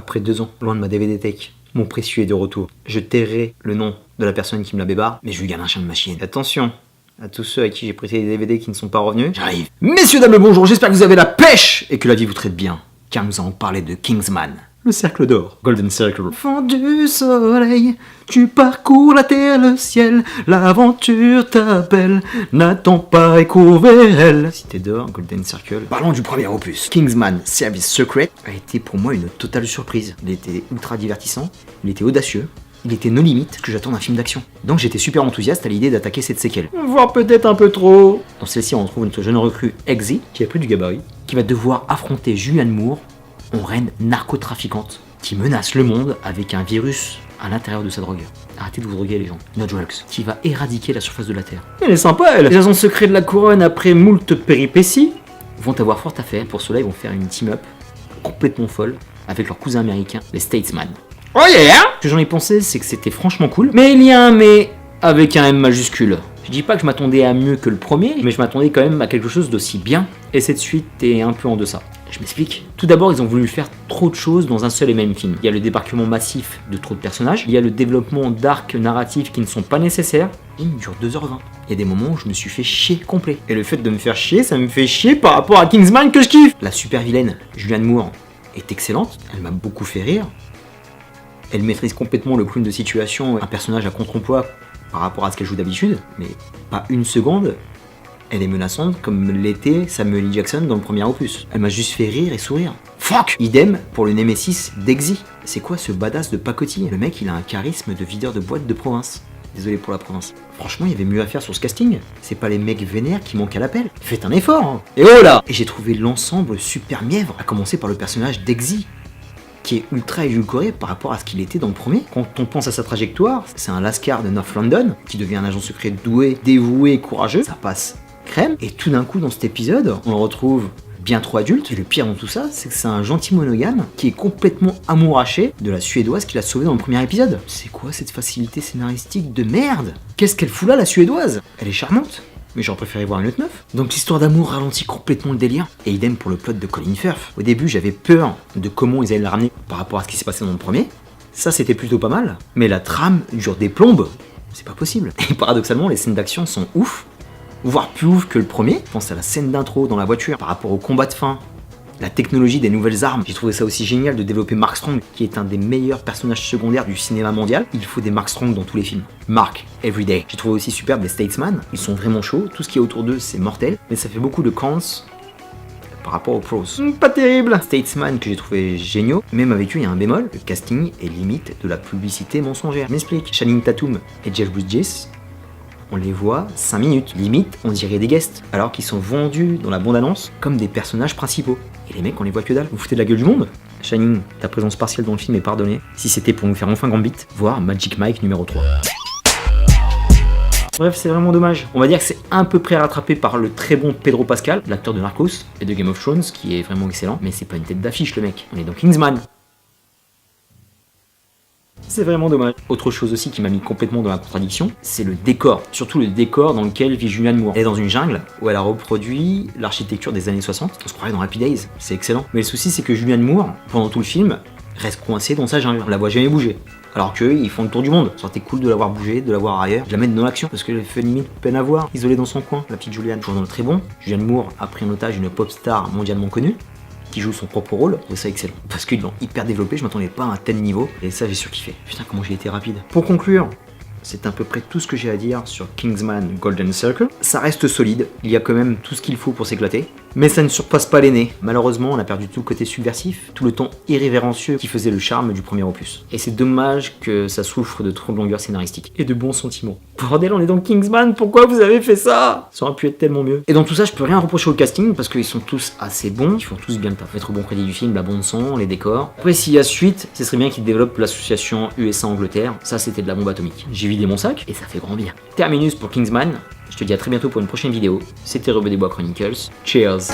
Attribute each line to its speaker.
Speaker 1: Après 2 ans, loin de ma DVD Tech, mon précieux est de retour. Je tairai le nom de la personne qui me la bébarre, mais je lui garde un chien de machine. Attention à tous ceux à qui j'ai prêté des DVD qui ne sont pas revenus. J'arrive. Messieurs, dames, bonjour, j'espère que vous avez la pêche et que la vie vous traite bien. Car nous allons parler de Kingsman. Le cercle d'or, Golden Circle. Enfant du soleil, tu parcours la terre, le ciel, l'aventure t'appelle, n'attends pas et cours vers elle. Cité d'or, Golden Circle. Parlons du premier opus. Kingsman Service Secret a été pour moi une totale surprise. Il était ultra divertissant, il était audacieux, il était no limite que j'attends d'un film d'action. Donc j'étais super enthousiaste à l'idée d'attaquer cette séquelle. Voire peut-être un peu trop. Dans celle-ci, on retrouve une jeune recrue, Eggsy, qui a pris du gabarit, qui va devoir affronter Julianne Moore, en reine narcotrafiquante, qui menace le monde avec un virus à l'intérieur de sa drogue. Arrêtez de vous droguer les gens. No drugs. Qui va éradiquer la surface de la Terre. Elle est sympa elle. Les agents secrets de la couronne, après moult péripéties, vont avoir fort à faire. Pour cela, ils vont faire une team-up complètement folle avec leurs cousins américains, les Statesman. Oh yeah! Ce que j'en ai pensé, c'est que c'était franchement cool. Mais il y a un mais avec un M majuscule. Je dis pas que je m'attendais à mieux que le premier, mais je m'attendais quand même à quelque chose d'aussi bien. Et cette suite est un peu en deçà. Je m'explique. Tout d'abord, ils ont voulu faire trop de choses dans un seul et même film. Il y a le débarquement massif de trop de personnages, il y a le développement d'arcs narratifs qui ne sont pas nécessaires, et il dure 2h20. Il y a des moments où je me suis fait chier complet. Et le fait de me faire chier, ça me fait chier par rapport à Kingsman que je kiffe. La super vilaine, Julianne Moore, est excellente, elle m'a beaucoup fait rire. Elle maîtrise complètement le clown de situation, un personnage à contre-emploi par rapport à ce qu'elle joue d'habitude, mais pas une seconde. Elle est menaçante comme l'était Samuel L. Jackson dans le premier opus. Elle m'a juste fait rire et sourire. Fuck! Idem pour le Némésis d'Eggsy. C'est quoi ce badass de pacotille? Le mec, il a un charisme de videur de boîte de province. Désolé pour la province. Franchement, il y avait mieux à faire sur ce casting. C'est pas les mecs vénères qui manquent à l'appel. Faites un effort, hein. Et oh là! Et j'ai trouvé l'ensemble super mièvre, à commencer par le personnage d'Eggsy, qui est ultra édulcoré par rapport à ce qu'il était dans le premier. Quand on pense à sa trajectoire, c'est un lascar de North London, qui devient un agent secret doué, dévoué et courageux. Ça passe crème. Et tout d'un coup, dans cet épisode, on le retrouve bien trop adulte. Et le pire dans tout ça, c'est que c'est un gentil monogame qui est complètement amouraché de la Suédoise qu'il a sauvée dans le premier épisode. C'est quoi cette facilité scénaristique de merde? Qu'est-ce qu'elle fout là, la Suédoise? Elle est charmante, mais j'aurais préféré voir une autre meuf. Donc l'histoire d'amour ralentit complètement le délire. Et idem pour le plot de Colin Firth. Au début, j'avais peur de comment ils allaient la ramener par rapport à ce qui s'est passé dans le premier. Ça, c'était plutôt pas mal. Mais la trame dure des plombes. C'est pas possible. Et paradoxalement, les scènes d'action sont ouf. Voire plus ouf que le premier. Je pense à la scène d'intro dans la voiture par rapport au combat de fin, la technologie des nouvelles armes. J'ai trouvé ça aussi génial de développer Mark Strong, qui est un des meilleurs personnages secondaires du cinéma mondial. Il faut des Mark Strong dans tous les films. Mark, everyday. J'ai trouvé aussi superbe les Statesman. Ils sont vraiment chauds. Tout ce qui est autour d'eux, c'est mortel. Mais ça fait beaucoup de cons par rapport aux pros. Pas terrible. Statesman que j'ai trouvé géniaux. Même avec eux, il y a un bémol. Le casting est limite de la publicité mensongère. Je m'explique. Channing Tatum et Jeff Bridges, on les voit 5 minutes. Limite, on dirait des guests, alors qu'ils sont vendus dans la bande-annonce comme des personnages principaux. Et les mecs, on les voit que dalle. Vous foutez de la gueule du monde? Channing, ta présence partielle dans le film est pardonnée, si c'était pour nous faire enfin Gambit, voire Magic Mike numéro 3. Bref, c'est vraiment dommage. On va dire que c'est un peu près rattrapé par le très bon Pedro Pascal, l'acteur de Narcos et de Game of Thrones, qui est vraiment excellent, mais c'est pas une tête d'affiche le mec. On est dans Kingsman. C'est vraiment dommage. Autre chose aussi qui m'a mis complètement dans la contradiction, c'est le décor. Surtout le décor dans lequel vit Julianne Moore. Elle est dans une jungle où elle a reproduit l'architecture des années 60. On se croirait dans Happy Days. C'est excellent. Mais le souci, c'est que Julianne Moore, pendant tout le film, reste coincée dans sa jungle. On la voit jamais bouger. Alors qu'eux, ils font le tour du monde. Ça aurait été cool de la voir bouger, de la voir ailleurs, de la mettre dans l'action. Parce qu'elle fait limite peine à voir, isolée dans son coin, la petite Julianne. Toujours dans le très bon. Julianne Moore a pris en otage une pop star mondialement connue, qui joue son propre rôle, et ça excellent. Parce qu'ils l'ont hyper développé, je m'attendais pas à un tel niveau, et ça j'ai surkiffé. Putain, comment j'ai été rapide. Pour conclure, c'est à peu près tout ce que j'ai à dire sur Kingsman Golden Circle. Ça reste solide, il y a quand même tout ce qu'il faut pour s'éclater, mais ça ne surpasse pas l'aîné. Malheureusement, on a perdu tout le côté subversif, tout le ton irrévérencieux qui faisait le charme du premier opus. Et c'est dommage que ça souffre de trop de longueur scénaristique et de bons sentiments. Bordel, on est dans Kingsman, pourquoi vous avez fait ça? Ça aurait pu être tellement mieux. Et dans tout ça, je peux rien reprocher au casting parce qu'ils sont tous assez bons, ils font tous bien le taf. Être au bon crédit du film, la bande son, les décors. Après, s'il y a suite, ce serait bien qu'ils développent l'association USA-Angleterre. Ça, c'était de la bombe atomique. J'ai vidé mon sac et ça fait grand bien. Terminus pour Kingsman. Je te dis à très bientôt pour une prochaine vidéo. C'était Rebeu des Bois Chronicles. Cheers!